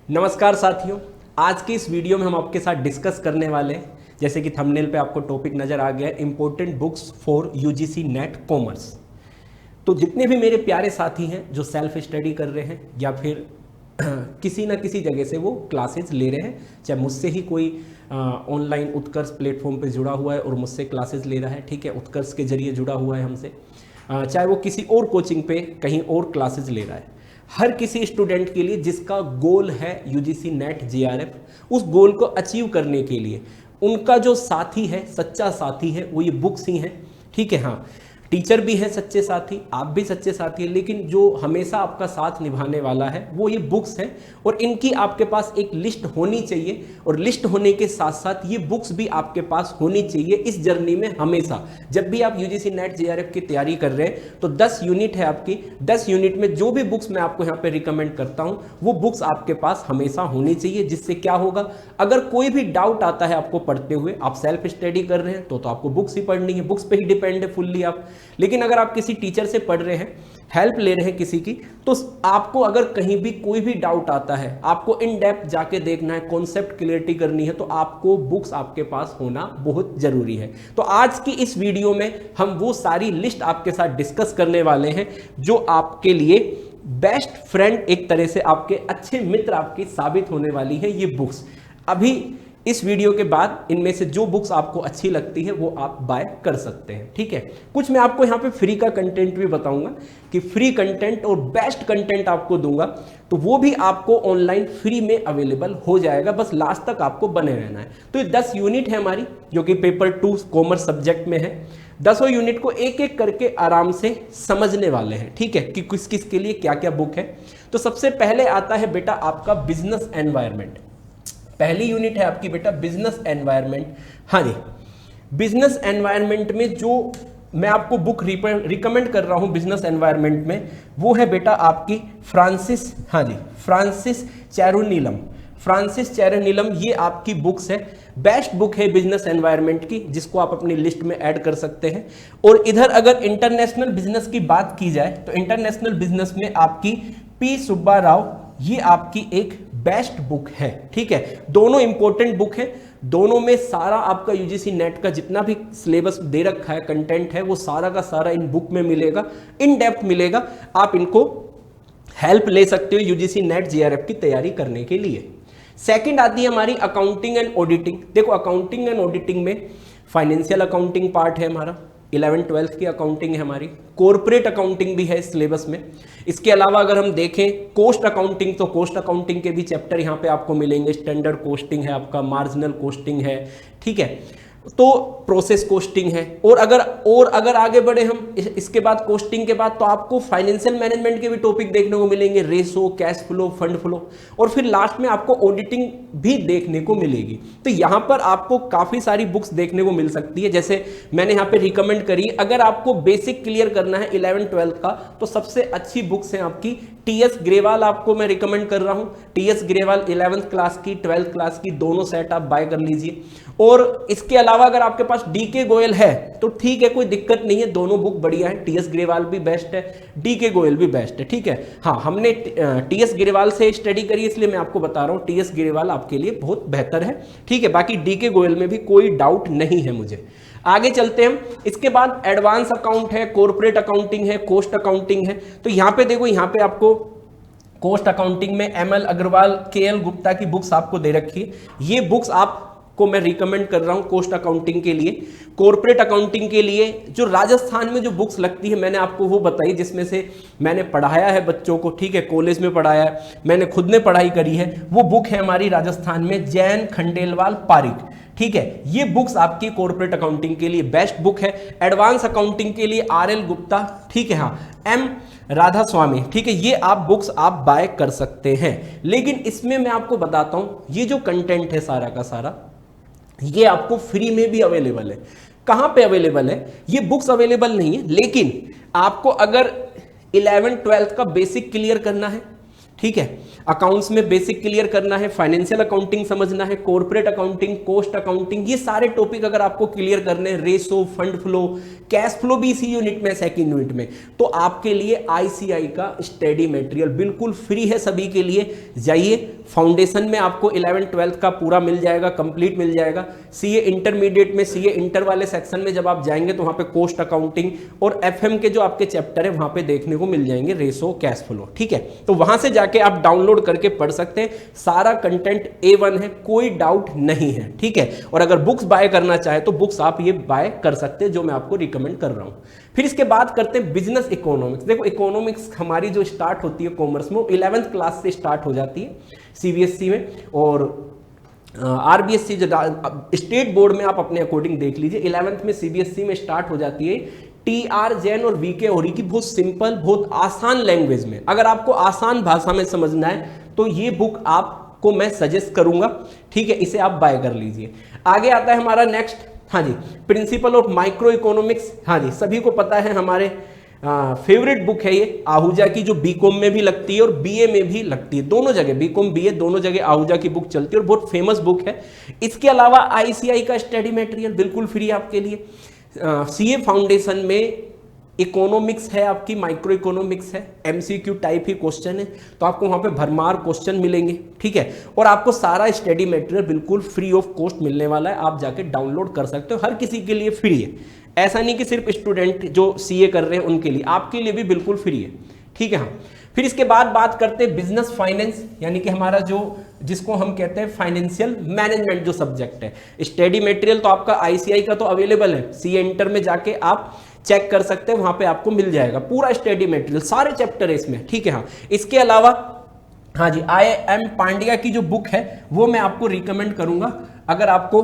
नमस्कार साथियों, आज की इस वीडियो में हम आपके साथ डिस्कस करने वाले हैं, जैसे कि थंबनेल पे आपको टॉपिक नज़र आ गया है, important books for UGC net commerce. तो जितने भी मेरे प्यारे साथी हैं जो सेल्फ स्टडी कर रहे हैं या फिर किसी ना किसी जगह से वो क्लासेस ले रहे हैं, चाहे मुझसे ही कोई ऑनलाइन उत्कर्ष प्लेटफॉर्म पे जुड़ा हुआ है और मुझसे क्लासेस ले रहा है, ठीक है, उत्कर्ष के जरिए जुड़ा हुआ है हमसे, चाहे वो किसी और कोचिंग पे कहीं और क्लासेस ले रहा है। हर किसी स्टूडेंट के लिए जिसका गोल है यूजीसी नेट जेआरएफ, उस गोल को अचीव करने के लिए उनका जो साथी है, सच्चा साथी है, वो ये बुक्स ही हैं। ठीक है, हाँ, टीचर भी हैं सच्चे साथी, आप भी सच्चे साथी हैं, लेकिन जो हमेशा आपका साथ निभाने वाला है वो ये बुक्स हैं। और इनकी आपके पास एक लिस्ट होनी चाहिए, और लिस्ट होने के साथ साथ ये बुक्स भी आपके पास होनी चाहिए इस जर्नी में। हमेशा जब भी आप यूजीसी नेट जेआरएफ की तैयारी कर रहे हैं तो 10 यूनिट है आपकी, 10 यूनिट में जो भी बुक्स मैं आपको यहाँ पे रिकमेंड करता हूँ वो बुक्स आपके पास हमेशा होनी चाहिए। जिससे क्या होगा, अगर कोई भी डाउट आता है आपको पढ़ते हुए, आप सेल्फ स्टडी कर रहे हैं तो आपको बुक्स ही पढ़नी है, बुक्स पे ही डिपेंड है फुल्ली आप। लेकिन अगर आप किसी टीचर से पढ़ रहे हैं, हेल्प ले रहे हैं किसी की, तो आपको अगर कहीं भी कोई भी डाउट आता है, आपको इन डेप्थ जाके देखना है, कॉन्सेप्ट क्लियरिटी करनी है, तो आपको बुक्स आपके पास होना बहुत जरूरी है। तो आज की इस वीडियो में हम वो सारी लिस्ट आपके साथ डिस्कस करने वाले हैं जो आपके लिए बेस्ट फ्रेंड, एक तरह से आपके अच्छे मित्र आपकी साबित होने वाली है ये बुक्स। अभी इस वीडियो के बाद इनमें से जो बुक्स आपको अच्छी लगती है वो आप बाय कर सकते हैं। ठीक है, कुछ मैं आपको यहाँ पे फ्री का कंटेंट भी बताऊंगा कि फ्री कंटेंट और बेस्ट कंटेंट आपको दूंगा, तो वो भी आपको ऑनलाइन फ्री में अवेलेबल हो जाएगा, बस लास्ट तक आपको बने रहना है। तो ये 10 यूनिट है हमारी, जो कि पेपर 2 कॉमर्स सब्जेक्ट में है। 10 यूनिट को एक एक करके आराम से समझने वाले हैं, ठीक है, कि किस किस के लिए क्या क्या बुक है। तो सबसे पहले आता है बेटा आपका बिजनेस एनवायरनमेंट। पहली यूनिट है आपकी बेटा बिजनेस एनवायरनमेंट। हाँ जी, बिजनेस एनवायरनमेंट में जो मैं आपको बुक रिकमेंड कर रहा हूं बिजनेस एनवायरनमेंट में, वो है बेटा आपकी फ्रांसिस, हाँ जी, फ्रांसिस चैरोनीलम। फ्रांसिस चैरोनीलम ये आपकी बुक्स है, बेस्ट बुक है बिजनेस एनवायरनमेंट की, जिसको आप अपनी लिस्ट में ऐड कर सकते हैं। और इधर अगर इंटरनेशनल बिजनेस की बात की जाए तो इंटरनेशनल बिजनेस में आपकी पी सुब्बा राव, ये आपकी एक बेस्ट बुक है। ठीक है, दोनों इंपॉर्टेंट बुक है, दोनों में सारा आपका यूजीसी नेट का जितना भी सिलेबस दे रखा है, कंटेंट है, वो सारा का सारा इन बुक में मिलेगा, इन डेप्थ मिलेगा। आप इनको हेल्प ले सकते हो यूजीसी नेट जेआरएफ की तैयारी करने के लिए। सेकंड आती है हमारी अकाउंटिंग एंड ऑडिटिंग। देखो, अकाउंटिंग एंड ऑडिटिंग में फाइनेंशियल अकाउंटिंग पार्ट है हमारा, 11th-12th की अकाउंटिंग है हमारी, कॉर्पोरेट अकाउंटिंग भी है इस सिलेबस में। इसके अलावा अगर हम देखें कोस्ट अकाउंटिंग, तो कोस्ट अकाउंटिंग के भी चैप्टर यहाँ पे आपको मिलेंगे। स्टैंडर्ड कोस्टिंग है आपका, मार्जिनल कोस्टिंग है, ठीक है, तो प्रोसेस कोस्टिंग है। और अगर आगे बढ़े हम इसके बाद कोस्टिंग के बाद, तो आपको फाइनेंशियल मैनेजमेंट के भी टॉपिक देखने को मिलेंगे, ratio, cash flow, fund flow, और फिर लास्ट में आपको ऑडिटिंग भी देखने को मिलेगी। तो यहाँ पर आपको काफ़ी सारी बुक्स देखने को मिल सकती है। जैसे मैंने यहाँ पे रिकमेंड करी, अगर आपको बेसिक क्लियर करना है 11th-12th का, तो सबसे अच्छी बुक्स हैं आपकी टीएस ग्रेवाल, आपको मैं रिकमेंड कर रहा हूँ। टीएस ग्रेवाल 11th क्लास की, 12th क्लास की, दोनों सेट आप बाय कर लीजिए। और इसके अलावा अगर आपके पास डीके गोयल है तो ठीक है, कोई दिक्कत नहीं है, दोनों बुक बढ़िया है। टीएस ग्रेवाल भी बेस्ट है, डीके गोयल भी बेस्ट है, ठीक है। हाँ, हमने टीएस ग्रेवाल से स्टडी करी, इसलिए मैं आपको बता रहा हूँ टीएस ग्रेवाल आपके लिए बहुत बेहतर है, ठीक है। बाकी डीके गोयल में भी कोई डाउट नहीं है मुझे। आगे चलते हैं हम। इसके बाद एडवांस अकाउंट है, कॉर्पोरेट अकाउंटिंग है, कोस्ट अकाउंटिंग है। तो यहाँ पे देखो, यहाँ पे आपको कोस्ट अकाउंटिंग में एमएल अग्रवाल, केएल गुप्ता की बुक्स आपको दे रखी है। ये बुक्स आपको मैं रिकमेंड कर रहा हूँ कोस्ट अकाउंटिंग के लिए। कॉर्पोरेट अकाउंटिंग के लिए जो राजस्थान में जो बुक्स लगती है, मैंने आपको वो बताई, जिसमें से मैंने पढ़ाया है बच्चों को, ठीक है, कॉलेज में पढ़ाया है, मैंने खुद ने पढ़ाई करी है। वो बुक है हमारी राजस्थान में, जैन खंडेलवाल पारिक, ठीक है। ये बुक्स आपकी कॉर्पोरेट अकाउंटिंग के लिए बेस्ट बुक है। एडवांस अकाउंटिंग के लिए आरएल गुप्ता, ठीक है, हाँ, एम राधा स्वामी, ठीक है, ये आप बुक्स आप बाय कर सकते हैं। लेकिन इसमें मैं आपको बताता हूं, ये जो कंटेंट है सारा का सारा, ये आपको फ्री में भी अवेलेबल है। कहां पे अवेलेबल है? ये बुक्स अवेलेबल नहीं है, लेकिन आपको अगर 11th-12th का बेसिक क्लियर करना है, ठीक है। अकाउंट्स में बेसिक क्लियर करना है, फाइनेंशियल अकाउंटिंग समझना है, कॉर्पोरेट अकाउंटिंग, कॉस्ट अकाउंटिंग, ये सारे टॉपिक अगर आपको क्लियर करने हैं, ratio, fund flow, cash flow भी इसी यूनिट में, सेकंड यूनिट में, तो आपके लिए आईसीआई का स्टडी मटेरियल बिल्कुल फ्री है सभी के लिए। जाइए, फाउंडेशन में आपको 11th 12th का पूरा मिल जाएगा, कंप्लीट मिल जाएगा। सीए इंटरमीडिएट में, सीए इंटर वाले सेक्शन में जब आप जाएंगे तो वहां पे कॉस्ट अकाउंटिंग और एफएम के जो आपके चैप्टर है वहां पे देखने को मिल जाएंगे, रेशो, कैश फ्लो, ठीक है। तो वहां से जाके आप डाउनलोड करके पढ़ सकते हैं, सारा कंटेंट A1 है, कोई डाउट नहीं है, ठीक है। और अगर बुक्स बाय करना चाहे तो बुक्स आप ये बाय कर सकते हैं, जो मैं आपको रिकमेंड कर रहा हूं। फिर इसके बाद करते हैं बिजनेस इकोनॉमिक्स। देखो, इकोनॉमिक्स हमारी जो स्टार्ट होती है कॉमर्स में, वो 11th क्लास से स्टार्ट हो जाती है सीबीएसई में, और आरबीएसई जो स्टेट बोर्ड में आप अपने अकॉर्डिंग देख लीजिए। 11th में सीबीएसई में स्टार्ट हो जाती है TR जैन और VK ओरी की बहुत सिंपल, बहुत आसान लैंग्वेज में। अगर आपको आसान भाषा में समझना है तो ये बुक आपको मैं सजेस्ट करूंगा, ठीक है, इसे आप बाय कर लीजिए। आगे आता है हमारा नेक्स्ट, हाँ जी, प्रिंसिपल ऑफ माइक्रो इकोनॉमिक्स। हाँ जी, सभी को पता है, हमारे फेवरेट बुक है ये आहूजा की, जो बीकॉम में भी लगती है और बीए में भी लगती है, दोनों जगह, बीकॉम बीए दोनों जगह आहूजा की बुक चलती है और बहुत फेमस बुक है। इसके अलावा आईसीआई का स्टडी मटेरियल बिल्कुल फ्री आपके लिए। सीए फाउंडेशन में इकोनॉमिक्स है आपकी, माइक्रो इकोनॉमिक्स है, एमसीक्यू टाइप ही क्वेश्चन है, तो आपको वहां पे भरमार क्वेश्चन मिलेंगे, ठीक है। और आपको सारा स्टडी मटेरियल बिल्कुल फ्री ऑफ कॉस्ट मिलने वाला है, आप जाके डाउनलोड कर सकते हो, हर किसी के लिए फ्री है। ऐसा नहीं कि सिर्फ स्टूडेंट जो सीए कर रहे हैं उनके लिए, आपके लिए भी बिल्कुल फ्री है, ठीक है। हाँ, फिर इसके बाद बात करते हैं बिजनेस फाइनेंस, यानी कि हमारा जो, जिसको हम कहते हैं फाइनेंशियल मैनेजमेंट जो सब्जेक्ट है। स्टडी मटेरियल तो आपका आईसीआई का तो अवेलेबल है, सीए इंटर में जाके आप चेक कर सकते हैं, वहां पे आपको मिल जाएगा पूरा स्टडी मटेरियल, सारे चैप्टर है इसमें, ठीक है। हाँ, इसके अलावा हाँ जी, IIM पांड्या की जो बुक है वो मैं आपको रिकमेंड करूंगा। अगर आपको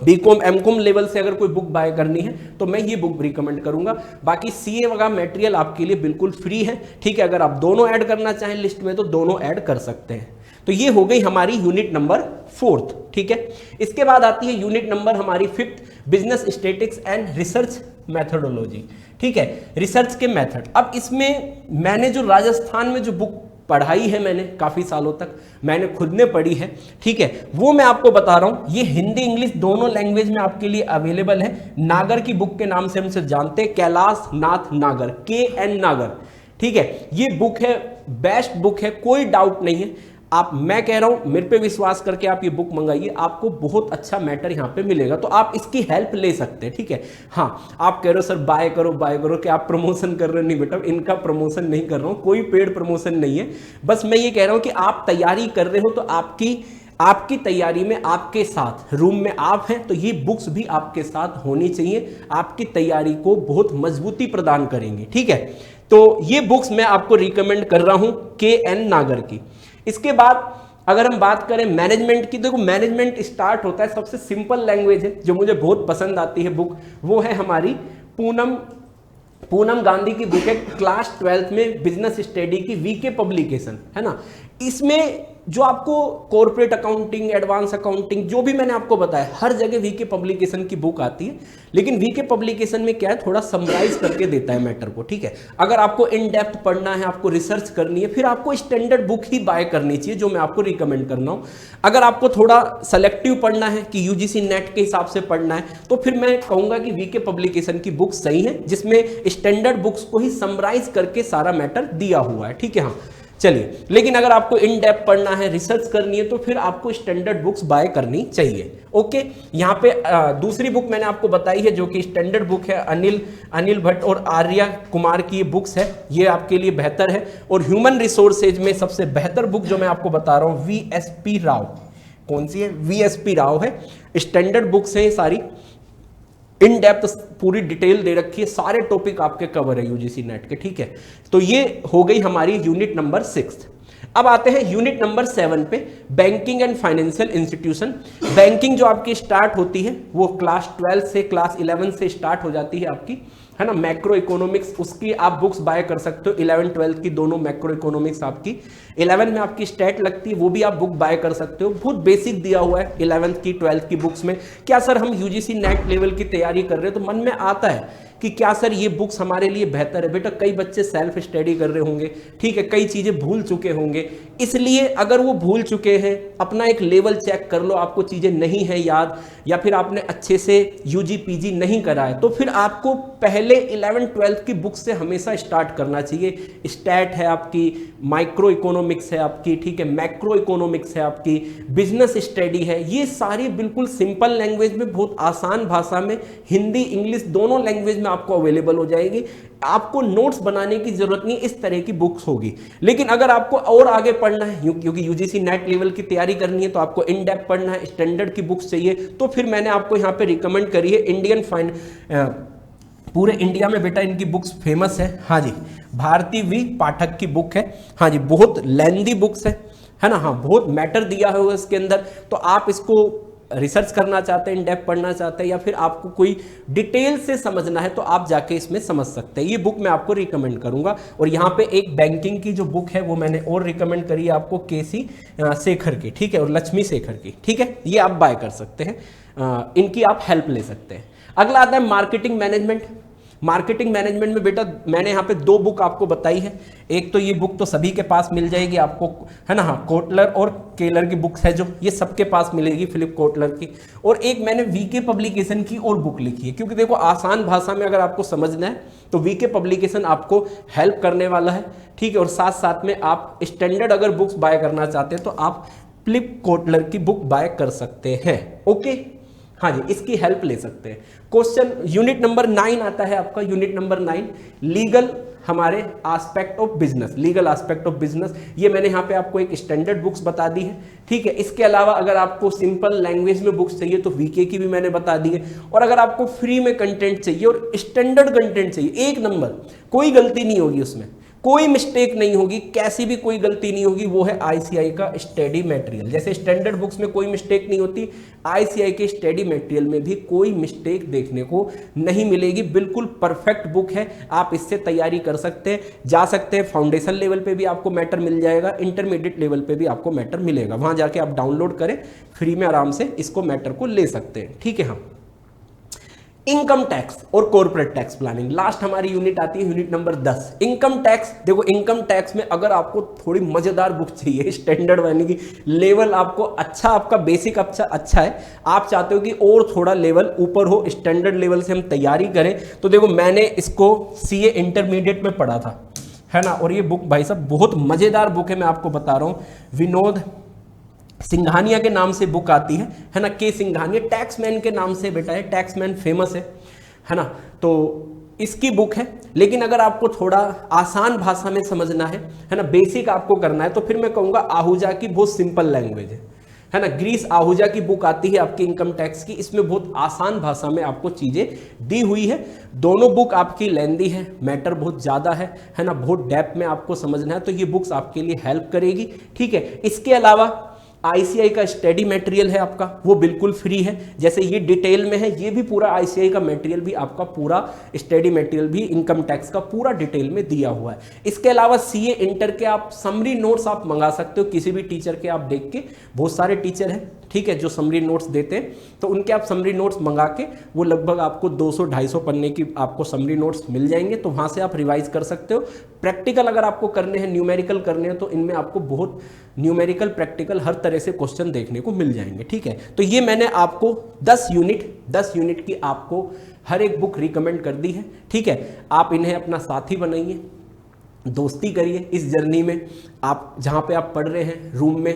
बीकॉम एमकॉम लेवल से अगर कोई बुक बाय करनी है तो मैं ये बुक रिकमेंड करूंगा। बाकी सीए वगैरह मटेरियल आपके लिए बिल्कुल फ्री है, ठीक है। अगर आप दोनों ऐड करना चाहें लिस्ट में तो दोनों ऐड कर सकते हैं। तो ये हो गई हमारी यूनिट नंबर 4, ठीक है। इसके बाद आती है यूनिट नंबर हमारी 5, business statistics and research methodology, ठीक है, रिसर्च के मेथड। अब इसमें मैंने जो राजस्थान में जो बुक पढ़ाई है, मैंने काफ़ी सालों तक मैंने खुद ने पढ़ी है, ठीक है, वो मैं आपको बता रहा हूँ। ये हिंदी इंग्लिश दोनों लैंग्वेज में आपके लिए अवेलेबल है। नागर की बुक के नाम से हमसे जानते हैं, कैलाश नाथ नागर, KN नागर, ठीक है। ये बुक है, बेस्ट बुक है, कोई डाउट नहीं है। आप, मैं कह रहा हूं, मेरे पे विश्वास करके आप ये बुक मंगाइए, आपको बहुत अच्छा मैटर यहाँ पे मिलेगा, तो आप इसकी हेल्प ले सकते हैं, ठीक है। हाँ, आप कह रहे हो सर बाय करो कि आप प्रमोशन कर रहे हो, नहीं बेटा, इनका प्रमोशन नहीं कर रहा हूँ, कोई पेड प्रमोशन नहीं है। बस मैं ये कह रहा हूँ कि आप तैयारी कर रहे हो तो आपकी तैयारी में आपके साथ रूम में आप हैं, तो ये बुक्स भी आपके साथ होनी चाहिए, आपकी तैयारी को बहुत मजबूती प्रदान करेंगे, ठीक है। तो ये बुक्स मैं आपको रिकमेंड कर रहा हूं KN नागर की। इसके बाद अगर हम बात करें मैनेजमेंट की, देखो मैनेजमेंट स्टार्ट होता है, सबसे सिंपल लैंग्वेज है जो मुझे बहुत पसंद आती है बुक, वो है हमारी पूनम गांधी की बुक है, क्लास 12th में बिजनेस स्टडी की, VK पब्लिकेशन, है ना। इसमें जो आपको कॉर्पोरेट अकाउंटिंग, एडवांस अकाउंटिंग, जो भी मैंने आपको बताया, हर जगह VK पब्लिकेशन की बुक आती है, लेकिन VK पब्लिकेशन में क्या है, थोड़ा समराइज करके देता है मैटर को, ठीक है। अगर आपको इन डेप्थ पढ़ना है, आपको रिसर्च करनी है, फिर आपको स्टैंडर्ड बुक ही बाय करनी चाहिए, जो मैं आपको रिकमेंड करना हूं। अगर आपको थोड़ा सेलेक्टिव पढ़ना है कि UGC नेट के हिसाब से पढ़ना है, तो फिर मैं कहूंगा कि VK पब्लिकेशन की बुक सही है, जिसमें स्टैंडर्ड बुक्स को ही समराइज करके सारा मैटर दिया हुआ है, ठीक है। हाँ, चलिए, लेकिन अगर आपको इन डेप्थ पढ़ना है, रिसर्च करनी है, तो फिर आपको स्टैंडर्ड बुक्स बाय करनी चाहिए, ओके। यहाँ पे दूसरी बुक मैंने आपको बताई है जो कि स्टैंडर्ड बुक है, अनिल भट्ट और आर्या कुमार की बुक्स है, ये आपके लिए बेहतर है। और ह्यूमन रिसोर्सेज में सबसे बेहतर बुक जो मैं आपको बता रहा हूँ, VSP राव, कौन सी है, VSP राव है। स्टैंडर्ड बुक्स है सारी, इन डेप्थ पूरी डिटेल दे रखी है, सारे टॉपिक आपके कवर है UGC नेट के, ठीक है। तो ये हो गई हमारी यूनिट नंबर 6। अब आते हैं यूनिट नंबर 7 पे, banking and financial institution. Banking जो आपकी स्टार्ट होती है वो क्लास 12 से, क्लास 11 से स्टार्ट हो जाती है आपकी, है ना। मैक्रो इकोनॉमिक्स, उसकी आप बुक्स बाय कर सकते हो, 11 12 की दोनों मैक्रो इकोनॉमिक्स आपकी। 11 में आपकी स्टैट लगती है, वो भी आप बुक बाय कर सकते हो, बहुत बेसिक दिया हुआ है 11th की 12th की बुक्स में। क्या सर हम UGC नेट लेवल की तैयारी कर रहे हैं, तो मन में आता है कि क्या सर ये बुक्स हमारे लिए बेहतर है। बेटा कई बच्चे सेल्फ स्टडी कर रहे होंगे, ठीक है, कई चीज़ें भूल चुके होंगे, इसलिए अगर वो भूल चुके हैं अपना एक लेवल चेक कर लो, आपको चीज़ें नहीं है याद या फिर आपने अच्छे से यूजी पीजी नहीं करा है, तो फिर आपको पहले 11th-12th की बुक से हमेशा स्टार्ट करना चाहिए। स्टैट है आपकी, माइक्रो इकोनॉमिक्स है आपकी, ठीक है, मैक्रो इकोनॉमिक्स है आपकी, बिजनेस स्टडी है, ये सारी बिल्कुल सिंपल लैंग्वेज में, बहुत आसान भाषा में, हिंदी इंग्लिश दोनों लैंग्वेज में आपको अवेलेबल हो जाएगी। आपको नोट्स बनाने की जरूरत नहीं, इस तरह की बुक्स होगी। लेकिन अगर आपको और आगे पढ़ना है, क्योंकि यूजीसी नेट लेवल की तैयारी करनी है, तो आपको इन डेप्थ पढ़ना है, स्टैंडर्ड की बुक्स चाहिए, तो फिर मैंने आपको यहाँ पे रिकमेंड करी है इंडियन पूरे इंडिया में बेटा इनकी बुक्स फेमस है। हाँ जी, भारती वी पाठक की बुक है। हाँ जी, बहुत लेंदी बुक्स है ना, हाँ, बहुत मैटर दिया है इसके अंदर। तो आप इसको रिसर्च करना चाहते हैं, इन डेप्थ पढ़ना चाहते हैं, या फिर आपको कोई डिटेल से समझना है, तो आप जाके इसमें समझ सकते हैं। ये बुक मैं आपको रिकमेंड करूंगा। और यहाँ पे एक बैंकिंग की जो बुक है वो मैंने और रिकमेंड करी है आपको, केसी शेखर की, ठीक है, और लक्ष्मी शेखर की, ठीक है, ये आप बाय कर सकते हैं, इनकी आप हेल्प ले सकते हैं। अगला आता है मार्केटिंग मैनेजमेंट। मार्केटिंग मैनेजमेंट में बेटा मैंने यहाँ पे 2 बुक आपको बताई है। एक तो ये बुक तो सभी के पास मिल जाएगी आपको, है ना, हाँ, कोटलर और केलर की बुक्स है जो, ये सबके पास मिलेगी, फिलिप कोटलर की। और एक मैंने वीके पब्लिकेशन की और बुक लिखी है, क्योंकि देखो आसान भाषा में अगर आपको समझना है तो वीके पब्लिकेशन आपको हेल्प करने वाला है, ठीक है। और साथ साथ में आप स्टैंडर्ड अगर बुक्स बाय करना चाहते हैं तो आप फिलिप कोटलर की बुक बाय कर सकते हैं। ओके, हाँ जी, इसकी हेल्प ले सकते हैं। क्वेश्चन यूनिट नंबर 9 आता है आपका, यूनिट नंबर 9 लीगल, हमारे aspect of business, legal aspect of business. ये मैंने यहाँ पे आपको एक स्टैंडर्ड बुक्स बता दी है, ठीक है। इसके अलावा अगर आपको सिंपल लैंग्वेज में बुक्स चाहिए तो वीके की भी मैंने बता दी है। और अगर आपको फ्री में कंटेंट चाहिए और स्टैंडर्ड कंटेंट चाहिए, 1 नंबर, कोई गलती नहीं होगी उसमें, कोई मिस्टेक नहीं होगी, कैसी भी कोई गलती नहीं होगी, वो है आईसीआई का स्टडी मटेरियल। जैसे स्टैंडर्ड बुक्स में कोई मिस्टेक नहीं होती, आईसीआई के स्टडी मटेरियल में भी कोई मिस्टेक देखने को नहीं मिलेगी। बिल्कुल परफेक्ट बुक है, आप इससे तैयारी कर सकते हैं, जा सकते हैं। फाउंडेशन लेवल पे भी आपको मैटर मिल जाएगा, इंटरमीडिएट लेवल पे भी आपको मैटर मिलेगा, वहां जाके आप डाउनलोड करें, फ्री में आराम से इसको मैटर को ले सकते हैं, ठीक है। हाँ, इनकम टैक्स और कॉर्पोरेट टैक्स प्लानिंग, लास्ट हमारी यूनिट आती है, यूनिट नंबर 10। इनकम टैक्स, देखो इनकम टैक्स में अगर आपको थोड़ी मजेदार बुक चाहिए, स्टैंडर्ड यानी कि लेवल आपको अच्छा, आपका बेसिक अच्छा है, आप चाहते हो कि और थोड़ा लेवल ऊपर हो, स्टैंडर्ड लेवल से हम तैयारी करें, तो देखो मैंने इसको सीए इंटरमीडिएट में पढ़ा था, है ना। और ये बुक भाई साहब बहुत मजेदार बुक है, मैं आपको बता रहा हूँ। विनोद सिंघानिया के नाम से बुक आती है ना, के सिंघानिया, टैक्समैन के नाम से बेटा है, टैक्समैन फेमस है ना। तो इसकी बुक है। लेकिन अगर आपको थोड़ा आसान भाषा में समझना है ना, बेसिक आपको करना है, तो फिर मैं कहूँगा आहूजा की बहुत सिंपल लैंग्वेज है ना। ग्रीस आहूजा की बुक आती है आपकी इनकम टैक्स की, इसमें बहुत आसान भाषा में आपको चीज़ें दी हुई है। दोनों बुक आपकी लेंदी है, मैटर बहुत ज़्यादा है ना, बहुत डेप्थ में आपको समझना है, तो ये बुक्स आपके लिए हेल्प करेगी, ठीक है। इसके अलावा आईसीआई का स्टडी मटेरियल है आपका, वो बिल्कुल फ्री है। जैसे ये डिटेल में है, ये भी पूरा आईसीआई का मटेरियल भी आपका, पूरा स्टडी मटेरियल भी इनकम टैक्स का पूरा डिटेल में दिया हुआ है। इसके अलावा सीए इंटर के आप समरी नोट्स आप मंगा सकते हो किसी भी टीचर के, आप देख के, बहुत सारे टीचर हैं, ठीक है, जो समरी नोट्स देते हैं, तो उनके आप समरी नोट्स मंगा के, वो लगभग आपको 200-250 पन्ने की आपको समरी नोट्स मिल जाएंगे, तो वहाँ से आप रिवाइज कर सकते हो। प्रैक्टिकल अगर आपको करने हैं, न्यूमेरिकल करने हैं, तो इनमें आपको बहुत न्यूमेरिकल प्रैक्टिकल हर तरह से क्वेश्चन देखने को मिल जाएंगे, ठीक है। तो ये मैंने आपको 10 यूनिट की आपको हर एक बुक रिकमेंड कर दी है, ठीक है। आप इन्हें अपना साथी बनाइए, दोस्ती करिए इस जर्नी में। आप जहाँ पे आप पढ़ रहे हैं रूम में,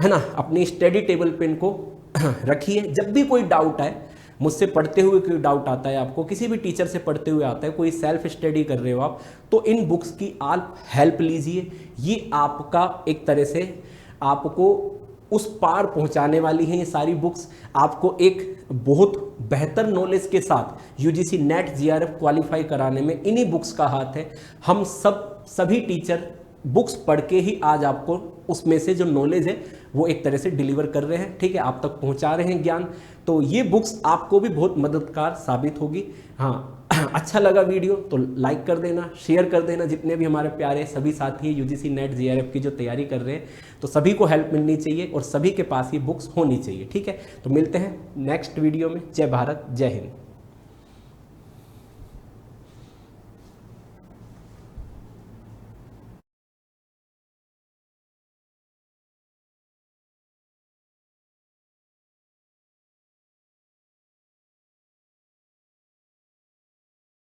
है ना, अपनी स्टडी टेबल पे इनको रखिए। जब भी कोई डाउट आए, मुझसे पढ़ते हुए कोई डाउट आता है आपको, किसी भी टीचर से पढ़ते हुए आता है, कोई सेल्फ स्टडी कर रहे हो आप, तो इन बुक्स की आप हेल्प लीजिए। ये आपका एक तरह से आपको उस पार पहुंचाने वाली हैं ये सारी बुक्स। आपको एक बहुत बेहतर नॉलेज के साथ यूजीसी नेट जीआरएफ क्वालिफाई कराने में इन्हीं बुक्स का हाथ है। हम सभी टीचर बुक्स पढ़ के ही आज आपको उसमें से जो नॉलेज है वो एक तरह से डिलीवर कर रहे हैं, ठीक है, आप तक पहुंचा रहे हैं ज्ञान। तो ये बुक्स आपको भी बहुत मददगार साबित होगी। हाँ, अच्छा लगा वीडियो तो लाइक कर देना, शेयर कर देना। जितने भी हमारे प्यारे सभी साथी यूजीसी नेट जीआरएफ की जो तैयारी कर रहे हैं, तो सभी को हेल्प मिलनी चाहिए और सभी के पास ये बुक्स होनी चाहिए, ठीक है। तो मिलते हैं नेक्स्ट वीडियो में। जय भारत, जय हिंद।